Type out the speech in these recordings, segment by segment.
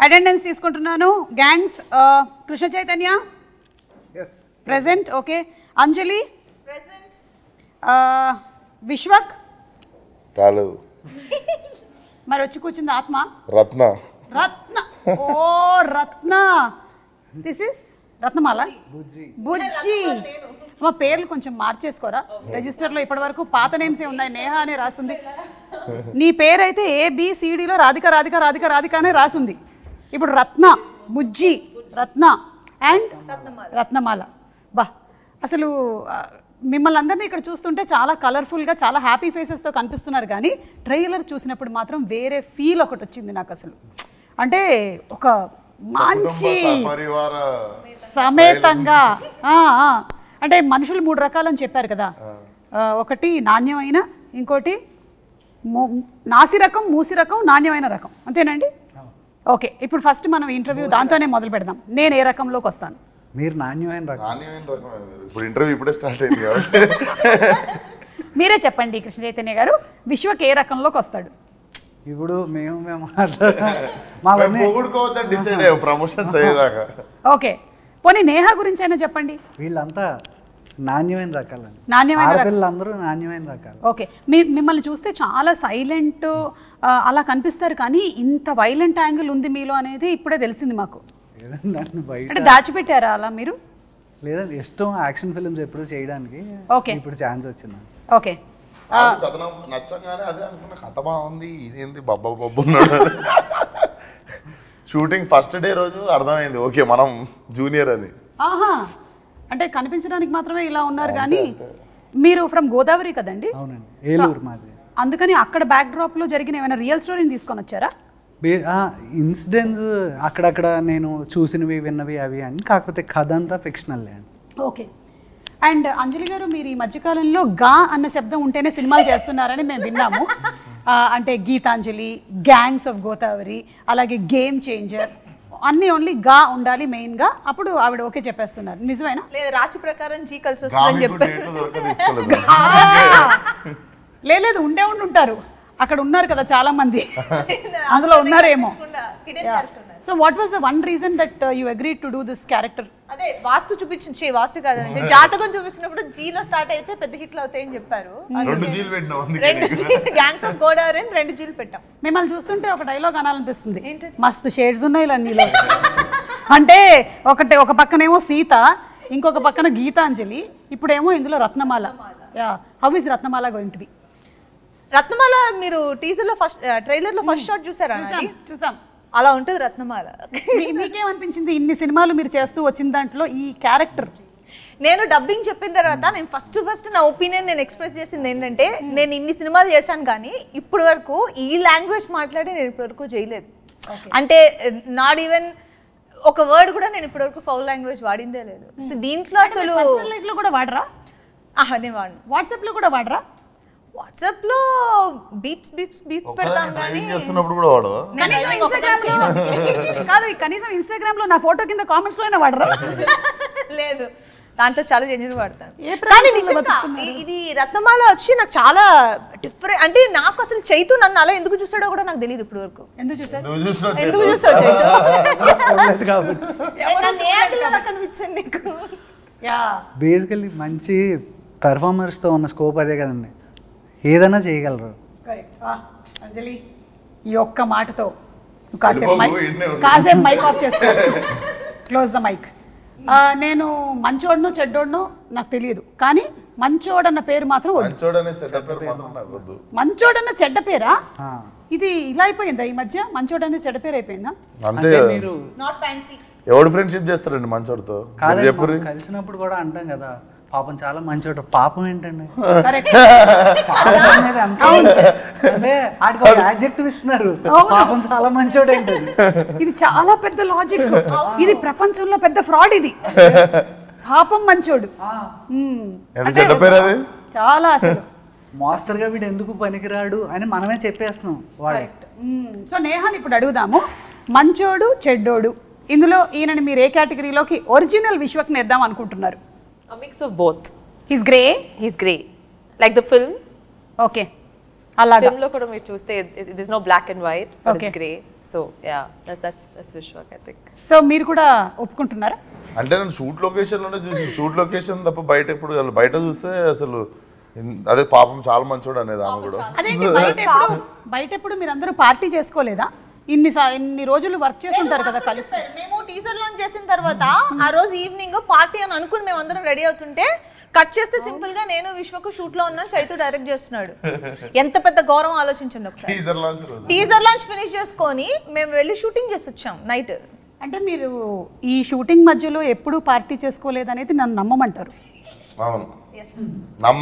Attendance తీసుకుంటున్నాను. Gangs Krishna Chaitanya present. Okay. Anjali present. Vishwak రాలేదు. మరి వచ్చి కూర్చుంది ఆత్మ. రత్న. రత్న. ఓ రత్న. This is Ratnamala. బుజ్జి. మా పేర్లు కొంచెం మార్చేసుకోరా రిజిస్టర్లో. ఇప్పటి వరకు పాత నేమ్స్ ఏ ఉన్నాయి. నేహ అనే రాసింది. నీ పేరైతే ABCDలో రాధిక రాధిక రాధిక రాధిక అనే రాసింది. ఇప్పుడు రత్న, బుజ్జి, రత్న అండ్ రత్నమాల. బా అసలు మిమ్మల్ని అందరినీ ఇక్కడ చూస్తుంటే చాలా కలర్ఫుల్గా చాలా హ్యాపీ ఫేసెస్తో కనిపిస్తున్నారు. కానీ ట్రైలర్ చూసినప్పుడు మాత్రం వేరే ఫీల్ ఒకటి వచ్చింది నాకు. అసలు అంటే ఒక మంచి సమేతంగా అంటే మనుషులు 3 రకాలని చెప్పారు కదా. ఒకటి నాణ్యమైన, ఇంకోటి నాసి రకం, మూసి రకం, నాణ్యమైన రకం. అంతేనండి? ఓకే. ఇప్పుడు ఫస్ట్ మనం ఇంటర్వ్యూ దాంతోనే మొదలు పెడదాం. నేను ఏ రకంలోకి వస్తాను? మీరు నాణ్యమైన రకం. ఇప్పుడు ఇంటర్వ్యూ ఇప్పుడే స్టార్ట్ అయింది కాబట్టి మీరే చెప్పండి కృష్ణ చైతన్య గారు, విశ్వక్ ఏ రకంలోకి వస్తాడు? ఇప్పుడు మేము ప్రమోషన్స్ అయ్యేదాకా. ఓకే. పోనీ నేహ గురించి అయినా చెప్పండి. వీళ్ళంతా నాణ్యమైన రకాలండి. నాణ్యమైన పిల్లలందరూ నాణ్యమైన రకాలు. ఓకే. మిమ్మల్ని చూస్తే చాలా సైలెంట్ అలా కనిపిస్తారు, కానీ ఇంత వైలెంట్ యాంగిల్ ఉంది మీలో అనేది ఇప్పుడే తెలిసింది మాకు. నన్ను బయట అంటే దాచిపెట్టారా అలా మీరు? లేదండి, ఇష్టం యాక్షన్ ఫిల్మ్స్ ఎప్పుడు చేయడానికి. ఓకే. ఇప్పుడు ఛాన్స్ వచ్చింది. ఓకే. కథనం నచ్చగానే అదే అనుకున్న, కథ బాగుంది, ఇదేంది బబ్బా బబ్బు ఉన్నాడు. షూటింగ్ ఫస్ట్ డే రోజు అర్థమైంది ఓకే మనం జూనియర్ అని. ఆహా, అంటే కనిపించడానికి మాత్రమే ఇలా ఉన్నారు. కానీ మీరు ఫ్రమ్ గోదావరి కదండి? అవునండి, ఏలూరు మాది. అందుకని అక్కడ బ్యాక్ డ్రాప్ లో జరిగిన ఏమైనా రియల్ స్టోరీని తీసుకొని వచ్చారా? ఇన్సిడెంట్స్ అక్కడక్కడ నేను చూసినవి విన్నవి అవి అని, కాకపోతే కథ అంతా ఫిక్షనల్ అండి. ఓకే. అండ్ అంజలి గారు, మీరు ఈ మధ్యకాలంలో గా అన్న శబ్దం ఉంటేనే సినిమాలు చేస్తున్నారని మేము విన్నాము. అంటే గీతాంజలి, గ్యాంగ్స్ ఆఫ్ గోదావరి, అలాగే గేమ్ చేంజర్, అన్నీ ఓన్లీ గా ఉండాలి మెయిన్గా. అప్పుడు ఆవిడ ఓకే చెప్పేస్తున్నారు. నిజమేనా? లేదు, రాశి ప్రకారం జీ కలిసి వస్తుందని చెప్పారు. లేదు, ఉండే ఉంటారు. అక్కడ ఉన్నారు కదా చాలా మంది, అందులో ఉన్నారేమో. So what was the one reason that you agreed to do this character? అదే వాస్తు చూపించి, వాస్తు కాదండి, జాతకం చూపించినప్పుడు జీలో స్టార్ట్ అయితే పెద్ద హిట్లు అవుతాయని చెప్పారు. 2 జీలు పెట్టినాం, గ్యాంగ్స్ ఆఫ్ గోదావరి 2 జీలు పెట్టాం. మిమ్మల్ని చూస్తుంటే ఒక డైలాగ్ అనాలనిపిస్తుంది. మస్తు షేడ్స్ ఉన్నాయి ఇలా నీలో. అంటే ఒక పక్కనేమో సీత, ఇంకొక పక్కన గీతాంజలి, ఇప్పుడేమో ఇందులో Ratnamala. How is Ratnamala going to be? Ratnamala మీరు టీజర్ లో ఫస్ట్ ట్రైలర్ లో ఫస్ట్ షాట్ చూసారా? చూసాం. అలా ఉంటుంది రత్నమాల. మీకేమనిపించింది ఇన్ని సినిమాలు మీరు చేస్తూ వచ్చిన దాంట్లో ఈ క్యారెక్టర్? నేను డబ్బింగ్ చెప్పిన తర్వాత నేను ఫస్ట్ నా ఒపీనియన్ నేను ఎక్స్ప్రెస్ చేసింది ఏంటంటే, నేను ఇన్ని సినిమాలు చేశాను కానీ ఇప్పటి వరకు ఈ లాంగ్వేజ్ మాట్లాడి నేను ఇప్పటి వరకు చేయలేదు. అంటే నాట్ ఈవెన్ ఒక వర్డ్ కూడా నేను ఇప్పటి వరకు ఫౌల్ లాంగ్వేజ్ వాడిందే లేదు. సో దీంట్లో అసలు లైఫ్ లో కూడా వాడరా? నేను వాడను. వాట్సాప్ లో కూడా వాడరా? వాట్సాప్ లో బీప్స్ పెడతాం కానీ చేస్తున్నప్పుడు కూడా వాడవా? కాదు, కనీసం ఇన్స్టాగ్రామ్ లో నా ఫోటో కింద కామెంట్స్ లోనే వాడరా? లేదు, దాంట్లో చాలా జెన్యూన్ వాడతాను. కానీ నిజంగా ఇది రత్నమాల వచ్చి నాకు చాలా డిఫరెంట్. అంటే నాకు అసలు చైతు నన్ను అలా ఎందుకు చూసాడో కూడా నాకు తెలియదు ఇప్పుడు వరకు. ఎందుకు చూసాడు కనిపించండి నీకు? బేసికల్లీ మంచి పెర్ఫార్మర్స్తో ఉన్న స్కోప్ అదే కదండి, ఏదైనా చేయగలరు. అంజలి, ఈ ఒక్క మాటతో కాసేపు మైక్ ఆఫ్ చేసుకో, క్లోజ్ ద మైక్. నేను మంచోడనో చెడ్డోడనో నాకు తెలియదు, కానీ మంచోడన్న పేరు మాత్రం మంచోడన్న చెడ్డ పేరా? ఇది ఇలా అయిపోయిందా ఈ మధ్య? మంచోడన్న చెడ్డ పేరు అయిపోయిందా? అంతే. Not fancy. ఎవడు ఫ్రెండ్షిప్ చేస్తారండి మంచోడితో? కలిసినప్పుడు కూడా అంటాం కదా, పాపం చాలా మంచోడు. పాపం ఏంటండి? అంటే ఆడ్జెక్టివ్ ఇస్తున్నారు, పాపం చాలా మంచోడు ఏంటండి? ఇది చాలా పెద్ద లాజిక్. ఇది ప్రపంచంలో పెద్ద ఫ్రాడ్. ఇది పాపం మంచోడు చాలా అసలు మాస్టర్గా వీడు ఎందుకు పనికిరాడు అని మనమే చెప్పేస్తున్నాం. సో నేహాని ఇప్పుడు అడుగుదాము, మంచోడు చెడ్డోడు ఇందులో ఈయనని మీరు ఏ కేటగిరీలోకి ఒరిజినల్ విశ్వక్ని వేద్దాం అనుకుంటున్నారు? A mix of both. He's grey. He's grey, like the film. Okay. అలాగా ఫిల్మ్ లో కూడా మీరు చూస్తే it is no black and white but Okay. It's grey so yeah that's Vishwak I think so మీరు కూడా ఒప్పుకుంటున్నారా? అంటే నేను షూట్ లొకేషన్లోనే చూసి షూట్ లొకేషన్ తప్ప బయట ఎప్పుడు బయట చూస్తే అసలు అదే పాపం చాలా మంచోడు అనేది ఆమె కూడా. అదేంటి బయట ఎప్పుడు మీరు అందరూ పార్టీ చేసుకోలేదా? ఇన్ని రోజులు వర్క్ చేసి ఉంటారు కదా కలిసి. మేము టీజర్ లాంచ్ చేసిన తర్వాత ఆ రోజు ఈవినింగ్ పార్టీ అని అనుకుని మేము అందరం రెడీ అవుతుంటే కట్ చేస్తే సింపుల్ గా నేను విశ్వకు షూట్ లో ఉన్నాను, చైతు డైరెక్ట్ చేస్తున్నాడు. ఎంత పెద్ద గౌరవం ఆలోచించండి ఒకసారి. టీజర్ లాంచ్ ఫినిష్ చేసుకొని మేము వెళ్ళి షూటింగ్ చేసి వచ్చాం నైట్. అంటే మీరు ఈ షూటింగ్ మధ్యలో ఎప్పుడు పార్టీ చేసుకోలేదనేది నన్ను నమ్మమంటారు. అవును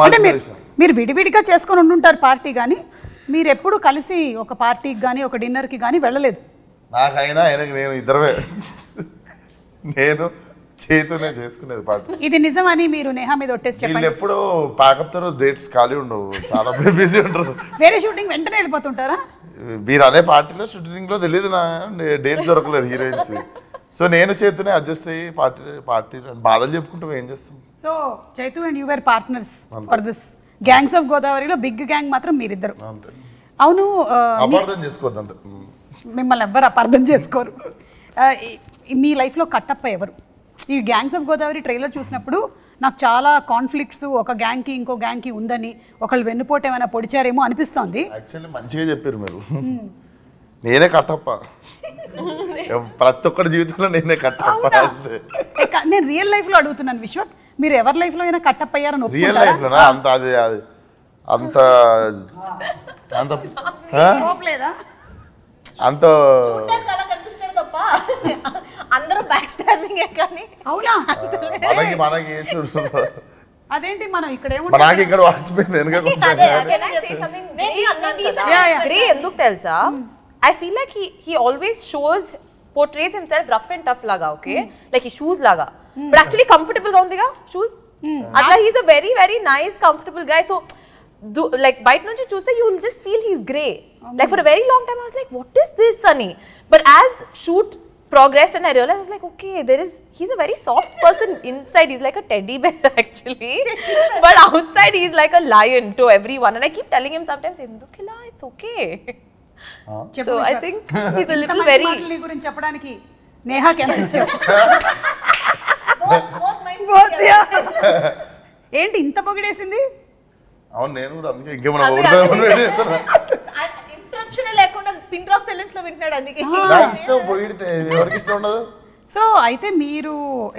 అంటే మీరు విడివిడిగా చేసుకొని ఉండుంటారు పార్టీ, కానీ మీరు ఎప్పుడు కలిసి ఒక పార్టీకి కానీ ఒక డిన్నర్కి కానీ వెళ్ళలేదు. నాకైనా ఆయనకి నేను ఇద్దరమే, నేను చేతునే చేసుకునేది పార్టీ. ఇది నిజమని మీరు నేహా మీద ఒట్టేసి వీళ్ళు చెప్పండి. ఎప్పుడు ప్యాకప్ డేట్స్ ఖాళీ ఉండవు, చాలా బిజీ ఉంటారు. వేరే షూటింగ్ వెంటనే వెళ్ళిపోతుంటారా? మీరు అనే పార్టీలో షూటింగ్ లో తెలియదు నా డేట్స్ దొరకలేదు హీరోయిన్స్. సో నేను చేతునే అడ్జస్ట్ అయ్యి పార్టీ బాధలు చెప్పుకుంటాం, ఏం చేస్తాం. So Chaitu and you were partners for this gangs of గోదావరిలో బిగ్ గ్యాంగ్ మాత్రం మీరిద్దరు. అంతే, అవును, అపార్థం చేసుకోవద్దు అంతే. మిమ్మల్ని ఎవ్వరు అపార్థం చేసుకోరు. మీ లైఫ్లో కట్టప్ప ఎవరు? ఈ గ్యాంగ్స్ ఆఫ్ గోదావరి ట్రైలర్ చూసినప్పుడు నాకు చాలా కాన్ఫ్లిక్ట్స్ ఒక గ్యాంగ్కి ఇంకో గ్యాంగ్కి ఉందని, ఒకళ్ళు వెన్నుపోటు ఏమైనా పొడిచారేమో అనిపిస్తోంది. యాక్చువల్లీ మంచిగా చెప్పారు మీరు. నేనే కట్టప్ప, ప్రతి ఒక్కరి జీవితంలో నేనే కట్టప్ప. నేను రియల్ లైఫ్లో అడుగుతున్నాను విశ్వక్, మీరు ఎవరి లైఫ్లో అయినా కట్టప్ప అయ్యారని రియల్ ఒప్పుకుంటారా? లైఫ్ లోనా? అంత అది అంత అంత Scope లేదా? అంత అలా కనిపిస్తాడు తప్ప అందరూ బ్యాక్ స్టాబింగ్ కానీ. అవునా? మనకి అదేంటి మనం ఇక్కడ నాకు ఇక్కడ వాచిపోయింది వెనక can I say something grey ఎందుకు తెలుసా? I feel like he always portrays himself rough and tough laga, okay? Like he shoes laga, but actually comfortable ga undiga shoes. Atla he's a very very nice comfortable guy. So like bite nunchi chuste you will just feel he's grey. Like for a very long time I was like what is this Sunny, but as shoot progressed and I realized I was like okay, he's a very soft person inside. He's like a teddy bear actually, but outside he's like a lion to everyone, and I keep telling him sometimes endukila it's okay. So I think he's a little very గురించి చెప్పడానికి నేహాకి ఎంత ఇచ్చావు? ఏంటి ఇంత పొగిడేసింది? అవును, నేను కూడా అందుకే ఇంకేమన్నా ఇంటరప్షన్ లేకుండా పిన్ డ్రాప్ సైలెన్స్ లో వింటున్నాడు అందుకే. నాకు ఇష్టం పొగిడితే, ఎవరికి ఇష్టం ఉండదు. సో అయితే మీరు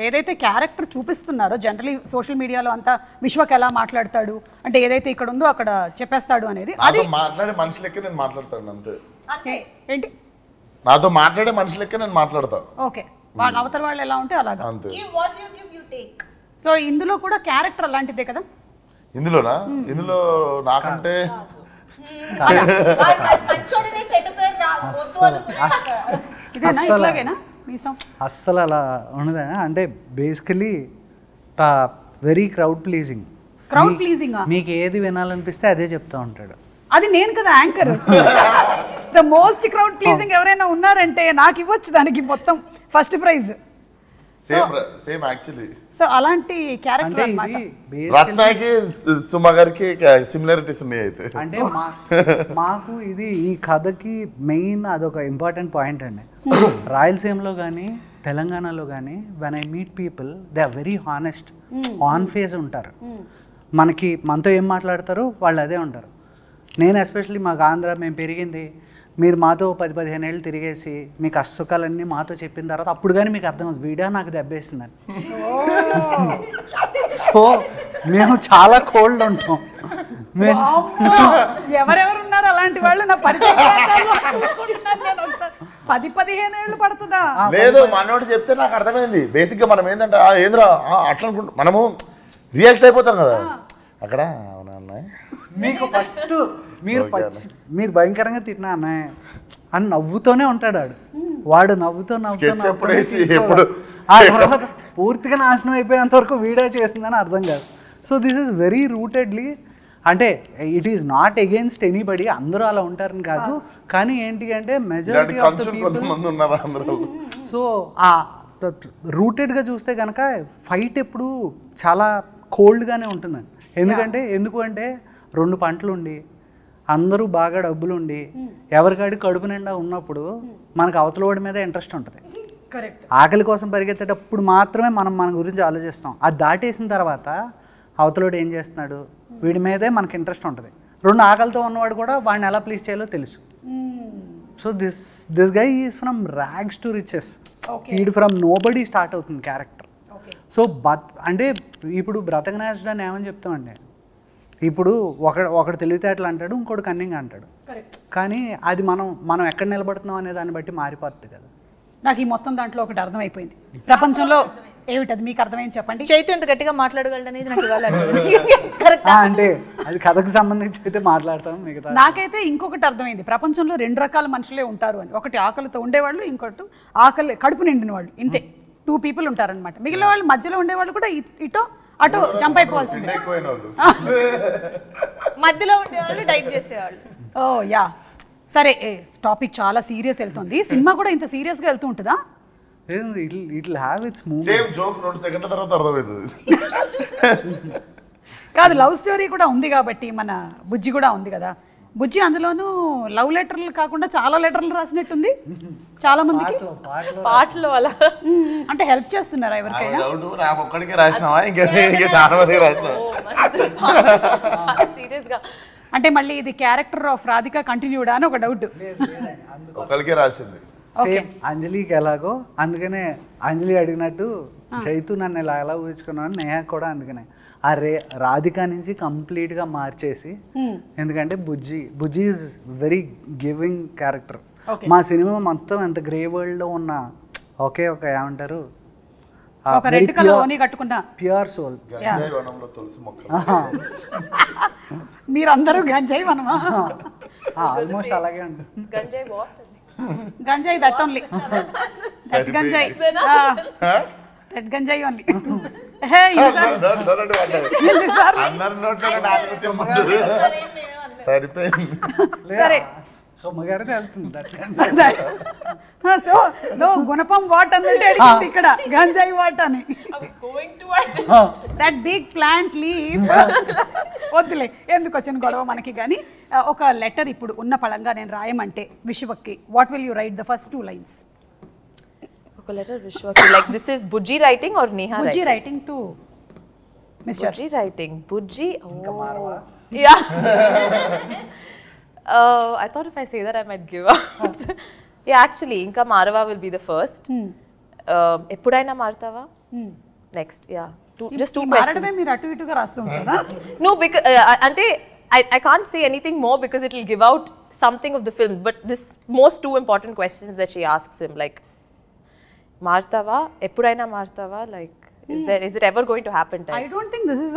ఏదైతే క్యారెక్టర్ చూపిస్తున్నారో జనరలీ సోషల్ మీడియాలో అంతా విశ్వక్ ఎలా మాట్లాడతాడు అంటే ఏదైతే ఇక్కడ ఉందో అక్కడ చెప్పేస్తాడు అనేది, అది నాతో మాట్లాడే మనిషి లెక్క నేను మాట్లాడతాను అంతే. ఏంటి నాతో మాట్లాడే మనిషి లెక్క నేను మాట్లాడతా. ఓకే, వాళ్ళ అవతల వాళ్ళు ఎలా ఉంటే అలాగా. అంతే. What you give you take. So ఇందులో కూడా క్యారెక్టర్ అలాంటిదే కదా? ఇందులోనా? ఇందులో నాకంటే మంచోడనే చెడ్డ పేరు రావద్దు అనుకున్నాను. ఇదేనా ఇట్లాగేనా మీసం? అస్సలు అలా ఉండదా అంటే basically very crowd pleasing. Crowd pleasing మీకు ఏది వినాలనిపిస్తే అదే చెప్తా ఉంటాడు. అది నేను కదా anchor. The most crowd pleasing ఎవరైనా ఉన్నారంటే నాకు ఇవ్వచ్చు దానికి మొత్తం first prize. Same actually. So అలాంటి అంటే క్యారెక్టర్ అన్నమాట. ఇది రత్నాకి సుమ గారికి సిమిలారిటీస్ ఉన్నాయి అయితే. అంటే మాకు ఇది ఈ కథకి మెయిన్ అదొక ఇంపార్టెంట్ పాయింట్ అండి. రాయలసీమలో కానీ తెలంగాణలో కానీ when I meet people they are very honest, on face ఉంటారు. మనతో ఏం మాట్లాడతారు వాళ్ళు అదే ఉంటారు. నేను ఎస్పెషల్లీ మాకు ఆంధ్ర మేము పెరిగింది, మీరు మాతో 10-15 ఏళ్ళు తిరిగేసి మీ కష్టసుఖాలన్నీ మాతో చెప్పిన తర్వాత అప్పుడు కానీ మీకు అర్థమవుతుంది వీడియో నాకు దెబ్బేసిందని. సో మేము చాలా కోల్డ్ ఉంటాం. ఎవరెవరు ఉన్నారు అలాంటి వాళ్ళు నా పరిచయం 10-15 ఏళ్ళు పడుతుందా? లేదు, మనోడు చెప్తే నాకు అర్థమైంది. బేసిక్ గా మనం ఏంటంటే ఏంద్రా అట్లా అనుకుంటా మనము రియాక్ట్ అయిపోతాం కదా అక్కడ. అవునా అన్నయ్య, మీకు ఫస్ట్ మీరు భయంకరంగా తిట్టినా అన్నయ్య అని నవ్వుతూనే ఉంటాడు వాడు నవ్వుతూ ఆ తర్వాత పూర్తిగా నాశనం అయిపోయేంత వరకు వీడియో చేస్తుందని అర్థం కాదు. సో దిస్ ఈస్ వెరీ రూటెడ్లీ, అంటే it is not against anybody, అందరూ అలా ఉంటారని కాదు, కానీ ఏంటి అంటే majority of the people. So ఆ రూటెడ్గా చూస్తే కనుక ఫైట్ ఎప్పుడు చాలా కోల్డ్గానే ఉంటుందండి. ఎందుకు అంటే 2 పంటలు ఉండి అందరూ బాగా డబ్బులుండి ఎవరికాడి కడుపు నిండా ఉన్నప్పుడు మనకు అవతల వాడి మీద ఇంట్రెస్ట్ ఉంటుంది. కరెక్ట్. ఆకలి కోసం పరిగెత్తేటప్పుడు మాత్రమే మనం మన గురించి ఆలోచిస్తాం. అది దాటేసిన తర్వాత అవతలోడు ఏం చేస్తున్నాడు, వీడి మీదే మనకి ఇంట్రెస్ట్ ఉంటుంది. 2 ఆకలితో ఉన్నవాడు కూడా వాడిని ఎలా ప్లీజ్ చేయాలో తెలుసు. So this guy is from rags to riches. ఈడు ఫ్రమ్ నోబడీ స్టార్ట్ అవుతుంది క్యారెక్టర్. సో అంటే ఇప్పుడు బ్రతకనేసడాన్ని ఏమని చెప్తామండి, ఇప్పుడు ఒకడు తెలివితేటలు అంటాడు, ఇంకోటి కన్నింగ్ అంటాడు. కానీ అది మనం ఎక్కడ నిలబడుతున్నాం అనే దాన్ని బట్టి మారిపోతుంది కదా. నాకు ఈ మొత్తం దాంట్లో ఒకటి అర్థమైపోయింది. ప్రపంచంలో ఏమిటది మీకు అర్థమైంది చెప్పండి. చైతు ఎంత గట్టిగా మాట్లాడగలడు అనేది నాకు ఇవాళ అంటే అది కథకు సంబంధించి అయితే మాట్లాడతాం. మిగతా నాకైతే ఇంకొకటి అర్థమైంది. ప్రపంచంలో 2 రకాల మనుషులే ఉంటారు అని. ఒకటి ఆకలితో ఉండేవాళ్ళు, ఇంకోటి ఆకలి కడుపు నిండిన వాళ్ళు. ఇంతే 2 people ఉంటారనమాట. మిగిలిన వాళ్ళు మధ్యలో ఉండేవాళ్ళు కూడా ఇటో అటో జంప్ అయిపోవాల్సిందే. మధ్యలో ఉండేవాళ్ళు డైట్ చేసేవాళ్ళు. ఓ యా సరే, టాపిక్ చాలా సీరియస్ వెళ్తుంది. సినిమా కూడా ఇంత సీరియస్గా వెళ్తూ ఉంటుందా? ఇట్లా have it's move. Same joke 2 సెకండ్ల తర్వాత అర్థమవుతుంది. కాదు, లవ్ స్టోరీ కూడా ఉంది కాబట్టి మన బుజ్జి కూడా ఉంది కదా. బుజ్జి అందులోనూ లవ్ లెటర్లు కాకుండా చాలా లెటర్లు రాసినట్టుంది చాలా మందికి. పాటలు అలా అంటే హెల్ప్ చేస్తున్నారా ఎవరికైనా? నాకు ఒక్కడికే రాసినావా, ఇంకా చాలా మందికి రాసినావా? సీరియస్ గా అంటే మళ్ళీ ఇది క్యారెక్టర్ ఆఫ్ రాధిక కంటిన్యూడా అని ఒక డౌట్. ఒకరికే రాసింది. సేమ్ అంజలికి ఎలాగో, అందుకనే అంజలి అడిగినట్టు చైతు నన్ను ఎలా ఊహించుకున్నాను, నేహ కూడా అందుకనే ఆ రాధిక నుంచి కంప్లీట్గా మార్చేసి. ఎందుకంటే బుజ్జి ఈజ్ వెరీ గివింగ్ క్యారెక్టర్. మా సినిమా మొత్తం ఎంత గ్రే వరల్డ్లో ఉన్న ఒకే ఒక ఏమంటారు ఒక రెడ్ కలర్ ఓని కట్టుకున్నా ప్యూర్ సోల్. మీరందరూ గంజాయి మనమా? ఆల్మోస్ట్ అలాగే ఉంటుంది. గంజాయి వాట్? గంజాయి దట్ ఓన్లీ, దట్ గంజాయి, దట్ గంజాయి ఓన్లీ. సరిపోయింది. సరే సోమగారిని వెళ్తుంది. సో నో గుణపం వాట్ అన్నట్టు అడిగింది ఇక్కడ, గంజాయి వాట్ అని. That big plant leaf. వద్దులే, ఎందుకు వచ్చిన గొడవ మనకి. కానీ ఒక లెటర్ ఇప్పుడు ఉన్న పళంగా నేను రాయమంటే విశ్వక్కి, what will you write the first 2 lines? ఒక లెటర్ విశ్వకి. Like this is Bujji writing or Neha Bujji writing to mister Bujji writing. Bujji. Oh. Yeah. I thought if I say that I might give out. Yeah, actually, Inka Marava will be the first. Eppudaina Martava? Next, yeah. Just 2 questions. మారడమే మీరు అటు ఇటుగా రాస్తూ ఉంటారా? No, because ante I can't say anything more because it will give out something of the film. But this most 2 important questions that she asks him, like Martava, Eppudaina Martava, like is it ever going to happen? I don't think this is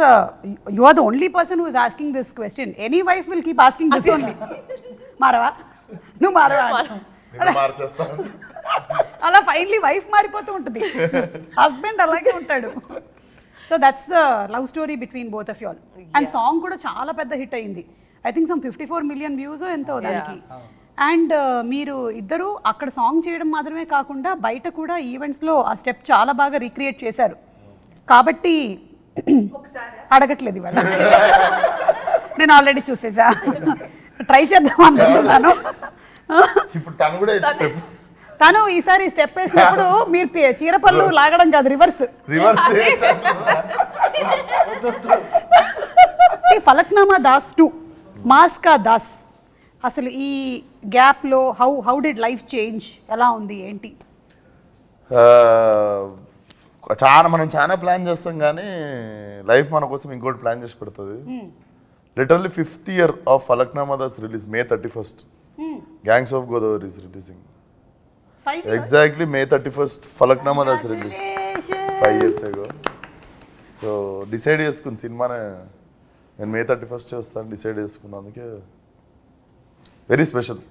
you are the only person who is asking this question. Any wife will keep asking this only. మారవా నువ్వు మారవా అలా finally wife మారిపోతూ ఉంటుంది, husband అలాగే ఉంటాడు. So that's the love story between both of you all. And song కూడా చాలా పెద్ద hit అయింది. I think some 54 million views ఎంతో దానికి. అండ్ మీరు ఇద్దరు అక్కడ సాంగ్ చేయడం మాత్రమే కాకుండా బయట కూడా ఈవెంట్స్లో ఆ స్టెప్ చాలా బాగా రీక్రియేట్ చేశారు. కాబట్టి అడగట్లేదు ఇవాళ, నేను ఆల్రెడీ చూసేసా, ట్రై చేద్దాం అనుకుంటున్నాను. తను ఈసారి స్టెప్ వేసినప్పుడు మీరు చీరపళ్ళు లాగడం కాదు, రివర్స్. ఫలక్నామా దాస్ 2 మాస్ కా దాస్, అసలు ఈ గ్యాప్లో హౌ డిడ్ లైఫ్ చేంజ్, ఎలా ఉంది ఏంటి? మనం చాలా ప్లాన్ చేస్తాం కానీ లైఫ్ మన కోసం ఇంకోటి ప్లాన్ చేసి పెడుతుంది. Literally 5th year of Falaknuma Das release May 31st. Gangs of Godavari is releasing exactly May 31st. Falaknuma Das release 5 years ago. So decide చేసుకుంది సినిమానే నేను May 31st చేస్తాను డిసైడ్ చేసుకున్నాను. అందుకే వెరీ స్పెషల్.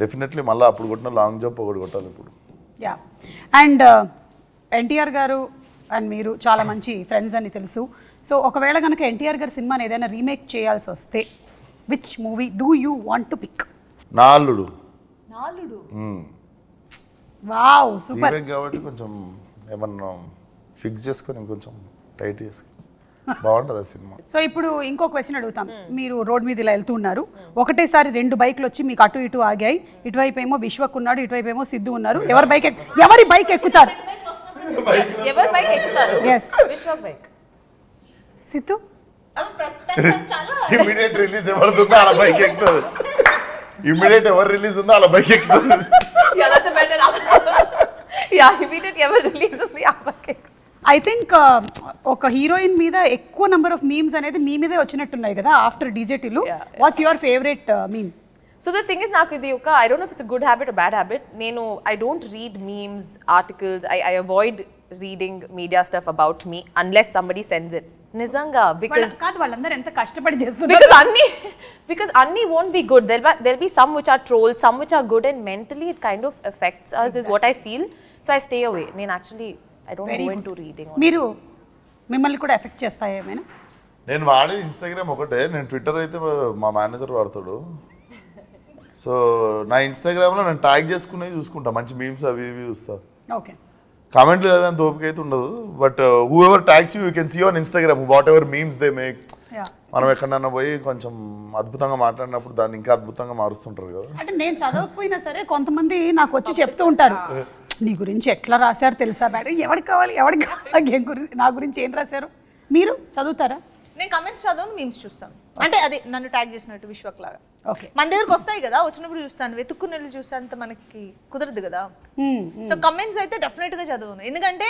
డెఫినెట్లీ మళ్ళీ అప్పుడు కొట్టిన లాంగ్ జంప్ ఒకటి కొట్టాలి ఇప్పుడు. యా, అండ్ ఎన్టీఆర్ గారు అండ్ మీరు చాలా మంచి ఫ్రెండ్స్ అని తెలుసు. సో ఒకవేళ కనుక ఎన్టీఆర్ గారి సినిమాని ఏదైనా రీమేక్ చేయాల్సి వస్తే which movie do you want to pick? నాలుడు. Wow, super. కాబట్టి కొంచెం ఏమన్నా ఫిక్స్ చేసుకొని కొంచెం టైట్ చేసుకొని బాగుంటుంది ఆ సినిమా. సో ఇప్పుడు ఇంకో క్వశ్చన్ అడుగుతాం. మీరు రోడ్ మీద ఇలా వెళ్తూ ఉన్నారు, ఒకటేసారి 2 బైక్లు వచ్చి మీకు అటు ఇటు ఆగాయి. ఇటువైపు ఏమో విశ్వక్ ఉన్నాడు, ఇటువైపు ఏమో సిద్ధు ఉన్నారు. ఎవరి బైక్ ఎక్కుతారు? ఎవరి బైక్ ఎక్కుతారు? Yes. Vishwak bike. Siddhu immediate release ఎవరిది ఉందో అలా బైక్ ఎక్కుతుంది. ఇమీడియట్ ఎవరు రిలీజ్ ఉందో అలా బైక్ ఎక్కుతుంది. Yeah, that's a better answer. Yeah, immediate ఎవరు రిలీజ్ ఉంది ఆ బైక్. ఐ థింక్ ఒక హీరోయిన్ మీద ఎక్కువ నెంబర్ ఆఫ్ మీమ్స్ అనేది మీ మీదే వచ్చినట్టున్నాయి కదా ఆఫ్టర్ డీజేటీలు. What's your favourite meme? So the thing is, నాకు ఇది ఒక I don't know if it's a good habit or bad habit. నేను I don't read memes, articles. I avoid reading media stuff about me unless somebody sends it. నిజంగా because వాళ్ళందరూ ఎంత కష్టపడి చేస్తున్నారు. because అన్ని won't be good. There'll be some which are trolls, some which are good, and mentally it kind of affects us is what I feel. So I stay away. నేను actually I don't go into reading. మీరు మిమ్మల్ని కూడా effect చేస్తాయి ఏమైనా? నేను వాడే Instagram ఒకటే. నేను ట్విట్టర్ అయితే మా మేనేజర్ వాడతాడు. సో నా ఇన్స్టాగ్రామ్లో నేను ట్యాగ్ చేసుకునేవి చూసుకుంటా, మంచి మీమ్స్ అవి ఇవి చూస్తా. ఓకే. కామెంట్లు చదివేంత ఓపిక అయితే ఉండదు, but whoever tags you can see on Instagram whatever memes they make. మనం ఎక్కడన్నా పోయి కొంచెం అద్భుతంగా మాట్లాడినప్పుడు దాన్ని ఇంకా అద్భుతంగా మారుస్తుంటారు కదా. అంటే నేను చదవకపోయినా సరే కొంతమంది నాకు వచ్చి చెప్తూ ఉంటారు, నీ గురించి ఎట్లా రాశారు తెలుసా మేడం, ఎవరికి కావాలి నా గురించి ఏం రాశారు. మీరు చదువుతారా? నేను కమెంట్స్ చదవను, మీమ్స్ చూస్తాను. అంటే అది నన్ను ట్యాగ్ చేసినట్టు విశ్వక్ లాగా. ఓకే. మన దగ్గరకు వస్తాయి కదా, వచ్చినప్పుడు చూస్తాను. వెతుక్కుని వెళ్ళి చూసేంత మనకి కుదరదు కదా. సో కమెంట్స్ అయితే డెఫినెట్ గా చదవను, ఎందుకంటే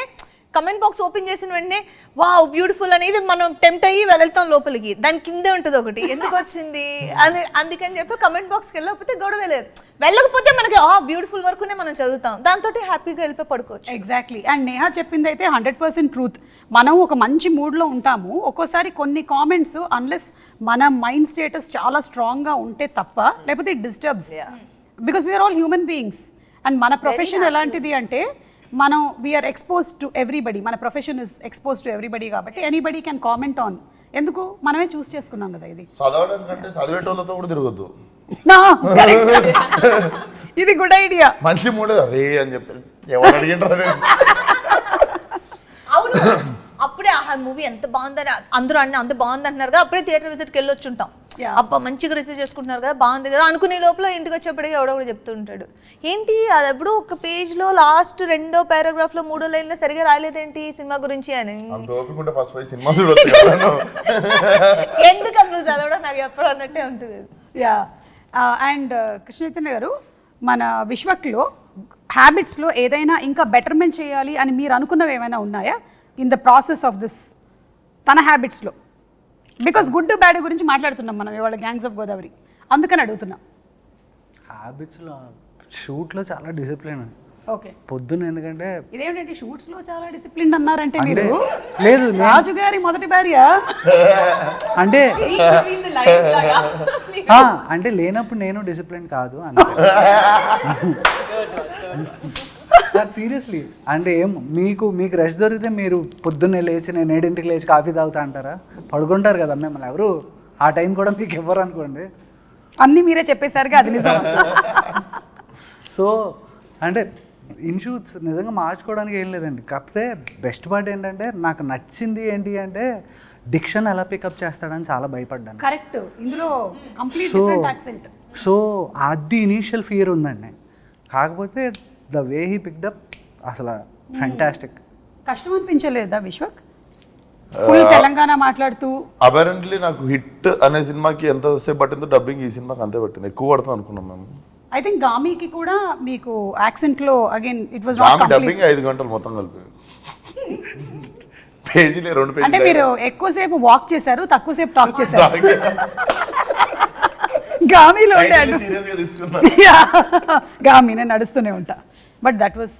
కమెంట్ బాక్స్ ఓపెన్ చేసిన వెంటనే వావ్ బ్యూటిఫుల్ అనేది మనం టెంప్ట్ అయ్యి వెళ్తాం లోపలికి, దాని కిందే ఉంటుంది ఒకటి ఎందుకు వచ్చింది అని. అందుకని చెప్పి కమెంట్ బాక్స్కి వెళ్ళకపోతే గొడవ లేదు, వెళ్ళకపోతే మనకి బ్యూటిఫుల్ వరకునే మనం చదువుతాం, దాంతో హ్యాపీగా వెళ్ళిపోయి పడుకోవచ్చు. ఎగ్జాక్ట్లీ. అండ్ నేహా చెప్పింది అయితే 100% ట్రూత్. మనం ఒక మంచి మూడ్లో ఉంటాము, ఒక్కోసారి కొన్ని కామెంట్స్ అన్లెస్ మన మైండ్ స్టేటస్ చాలా స్ట్రాంగ్గా ఉంటే తప్ప, లేకపోతే it disturbs, because we are all human beings. And మన ప్రొఫెషన్ ఎలాంటిది అంటే మనం వీఆర్ ఎక్స్పోజ్ టు ఎవ్రీబడి, మన profession is expose to everybody కాబట్టి ఎనీబడి క్యాన్ కామెంట్ ఆన్. ఎందుకు మనమే చూస్ చేసుకున్నాం కదా ఇది. చదవడం కంటే చదివేటోళ్ళతో కూడా తిరగద్దు. ఇది గుడ్ ఐడియా. మంచి మూడే రే అని చెప్తారు, ఎవరు అడిగింటారు. అవును, అప్పుడే ఆ మూవీ ఎంత బాగుందని అందరూ అంత బాగుంది అంటున్నారు కదా, అప్పుడే థియేటర్ విజిట్కి వెళ్ళొచ్చుంటాం. అబ్బా మంచిగా రిసీవ్ చేసుకుంటున్నారు కదా, బాగుంది కదా అనుకునే లోపల ఇంటికి వచ్చేప్పటికి ఎవడో చెప్తూ ఉంటాడు, ఏంటి అది ఎప్పుడు ఒక పేజ్లో లాస్ట్ 2వ పారాగ్రాఫ్లో 3వ లైన్లో సరిగా రాలేదేంటి సినిమా గురించి అని. ఎందుకు నువ్వు చదవడం నాకు ఎప్పుడు అన్నట్టే ఉంటుంది. యా. అండ్ కృష్ణ చైతన్య గారు, మన విశ్వక్లో హ్యాబిట్స్లో ఏదైనా ఇంకా బెటర్మెంట్ చేయాలి అని మీరు అనుకున్నవి ఏమైనా ఉన్నాయా in the process of this తన హ్యాబిట్స్లో? బికాస్ గుడ్ బ్యాడ్ గురించి మాట్లాడుతున్నాం మనం ఇవాళ గ్యాంగ్స్ ఆఫ్ గోదావరి, అందుకని అడుగుతున్నాం. హ్యాబిట్స్లో షూట్లో చాలా డిసిప్లిన్. ఓకే. పొద్దున్న ఎందుకంటే ఇదేమిటంటే షూట్స్లో చాలా డిసిప్లిన్ అన్నారంటే మీరు లేదు రాజు గారి మొదటి భార్య అంటే అంటే లేనప్పుడు నేను డిసిప్లిన్ కాదు అని. సీరియస్లీ అంటే ఏం మీకు రెస్ట్ దొరికితే మీరు పొద్దున్నే లేచి నేను 7ంటికి లేచి కాఫీ తాగుతా అంటారా? పడుకుంటారు కదా మిమ్మల్ని ఎవరు ఆ టైం కూడా మీకు ఇవ్వరు అనుకోండి. అన్నీ మీరే చెప్పేసరిగా అది నిజం. సో అంటే ఇన్షూట్స్ నిజంగా మార్చుకోవడానికి ఏం లేదండి, కాకపోతే బెస్ట్ పార్ట్ ఏంటంటే నాకు నచ్చింది ఏంటి అంటే డిక్షన్ ఎలా పికప్ చేస్తాడని చాలా భయపడ్డాను. కరెక్ట్. ఇందులో కంప్లీట్ డిఫరెంట్ యాక్సెంట్. సో అది ఇనీషియల్ ఫియర్ ఉందండి, కాకపోతే the way he picked up అసలు ఫ్యాంటాస్టిక్. కష్టం అనిపించలేదా విశ్వక్ ఫుల్ తెలంగాణ మాట్లాడుతూ? అపరెంట్లీ నాకు హిట్ అనే సినిమాకి ఎంతసేపు పట్టిందో డబ్బింగ్ ఈ సినిమాకి అంతే పట్టింది, ఎక్కువ పడుతుంది అనుకున్నాం మేము. ఐ థింక్ గామికి కూడా మీకు యాక్సెంట్ లో again it was not complete. Dubbing 5 గంటలు మొత్తం కలిపి పేజీలే 2 పేజీలు. అంటే మీరు ఎక్కువసేపు వాక్ చేశారు, తక్కువసేపు టాక్ చేశారు. గామిలో గామి నేను నడుస్తూనే ఉంటా. But that was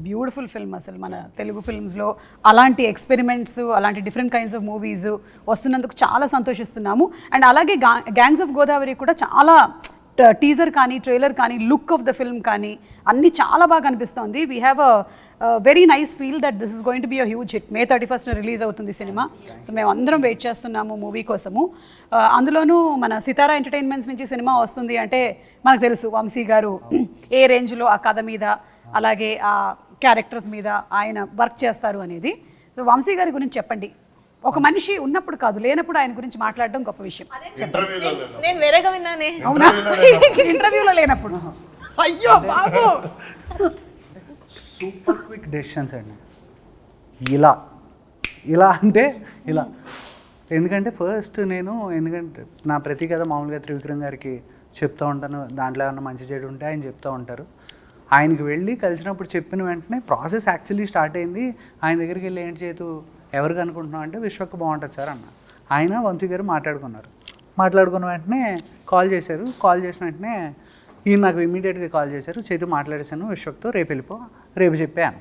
beautiful film. అసలు మన తెలుగు ఫిల్మ్స్లో అలాంటి ఎక్స్పెరిమెంట్స్, అలాంటి డిఫరెంట్ కైండ్స్ ఆఫ్ మూవీస్ వస్తున్నందుకు చాలా సంతోషిస్తున్నాము. అండ్ అలాగే గ్యాంగ్స్ ఆఫ్ గోదావరి కూడా చాలా టీజర్ కానీ ట్రైలర్ కానీ లుక్ ఆఫ్ ద ఫిల్మ్ కానీ అన్నీ చాలా బాగా అనిపిస్తుంది. We have a very nice feel that this is going to be a huge hit. May 31st release అవుతుంది సినిమా. సో మేము అందరం వెయిట్ చేస్తున్నాము మూవీ కోసము. అందులోనూ మన సితారా ఎంటర్టైన్మెంట్స్ నుంచి సినిమా వస్తుంది అంటే మనకు తెలుసు వంశీ గారు ఏ రేంజ్లో ఆ కథ మీద అలాగే ఆ క్యారెక్టర్స్ మీద ఆయన వర్క్ చేస్తారు అనేది. సో వంశీ గారి గురించి చెప్పండి. ఒక మనిషి ఉన్నప్పుడు కాదు, లేనప్పుడు ఆయన గురించి మాట్లాడడం గొప్ప విషయం. నేను వేరేగా విన్నానే. అవునా? ఇంటర్వ్యూలో లేనప్పుడు. అయ్యో బాబు. సూపర్ క్విక్ డెసిషన్స్ అండి. ఇలా అంటే ఇలా. ఎందుకంటే ఫస్ట్ ఎందుకంటే నా ప్రతి కథ మామూలుగా త్రివిక్రమ్ గారికి చెప్తూ ఉంటాను, దాంట్లో ఏమన్నా మంచి చెడు ఉంటే ఆయన చెప్తూ ఉంటారు. ఆయనకి వెళ్ళి కలిసినప్పుడు చెప్పిన వెంటనే ప్రాసెస్ యాక్చువల్లీ స్టార్ట్ అయింది. ఆయన దగ్గరికి వెళ్ళి ఏంటి చేతు ఎవరికి అనుకుంటున్నాం అంటే విశ్వక్ బాగుంటుంది సార్ అన్న. ఆయన వంశీ గారు మాట్లాడుకున్న వెంటనే కాల్ చేశారు. కాల్ చేసిన వెంటనే ఈయన నాకు ఇమీడియట్గా కాల్ చేశారు, చేతు మాట్లాడేశాను విశ్వక్తో, రేపు చెప్పాను.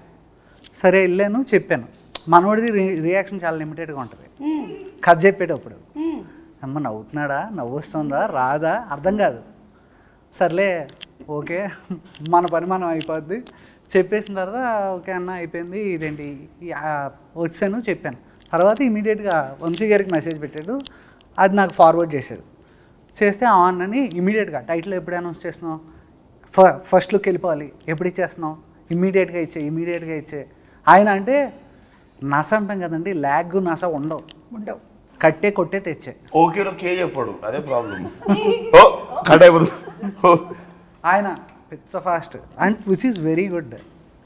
సరే వెళ్ళాను, చెప్పాను. మనోడిది రియాక్షన్ చాలా లిమిటెడ్గా ఉంటుంది కథ చెప్పేటప్పుడు. అమ్మ నవ్వుతున్నాడా, నవ్వు వస్తుందా, రాదా అర్థం కాదు. సర్లే ఓకే మన పని మనం అయిపోద్ది. చెప్పేసిన తర్వాత ఓకే అన్న అయిపోయింది, ఇదేంటి వచ్చాను చెప్పాను. తర్వాత ఇమీడియట్గా వంశీ గారికి మెసేజ్ పెట్టాడు, అది నాకు ఫార్వర్డ్ చేశాడు. చేస్తే అన్నని ఇమీడియట్గా టైటిల్ ఎప్పుడు అనౌన్స్ చేస్తున్నావు, ఫస్ట్ లుక్ వెళ్ళిపోవాలి, ఎప్పుడు ఇచ్చేస్తున్నావు, ఇమీడియట్గా ఇచ్చే. ఆయన అంటే నస అంటాం కదండి, ల్యాగ్ నస ఉండవు, కొట్టే తెచ్చే. ఓకేలో కే చెప్పాడు, అదే ప్రాబ్లం. ఓ కట్ అయిపోతుంది. ఆయన పిచ్చ fast and which is very good.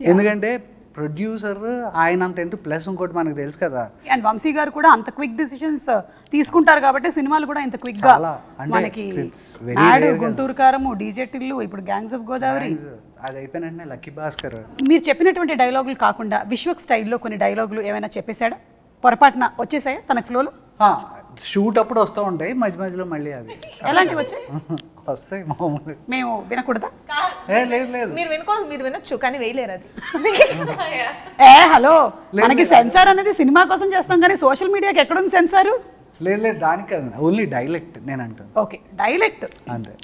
ఎందుకంటే ప్రొడ్యూసర్ ఆయన అంత ఎంత ప్లస్ ఇంకోటి మనకు తెలుసు కదా. అండ్ వంశీ గారు కూడా అంత క్విక్ డిసిషన్స్ తీసుకుంటారు కాబట్టి సినిమాలు కూడా ఇంత క్విక్ గా మనకి గుంటూరు కారము, డీజే టిల్లు, ఇప్పుడు గ్యాంగ్స్ ఆఫ్ గోదావరి అది అయిపోయినట్టే లక్కీ భాస్కర్. మీరు చెప్పినటువంటి డైలాగులు కాకుండా విశ్వక్ స్టైల్లో కొన్ని డైలాగులు ఏమైనా చెప్పేశాడా, పొరపాటున వచ్చేసాయా తన ఫ్లోలో? షూట్ అప్పుడు వస్తూ ఉంటాయి, మధ్యలో మళ్ళీ అవి ఎలాంటివి వచ్చాయి? వస్తాయి మామూలు. మేము వినకూడదా? లేదు మీరు వినొచ్చు కానీ వేయలేరు అది. హలో, మనకి సెన్సార్ అనేది సినిమా కోసం చేస్తాం కానీ సోషల్ మీడియాకి ఎక్కడుంది సెన్సారు? లేదు దానికి కాదు, ఓన్లీ డైలెక్ట్ నేను అంటాను. ఓకే డైలెక్ట్ అంతే.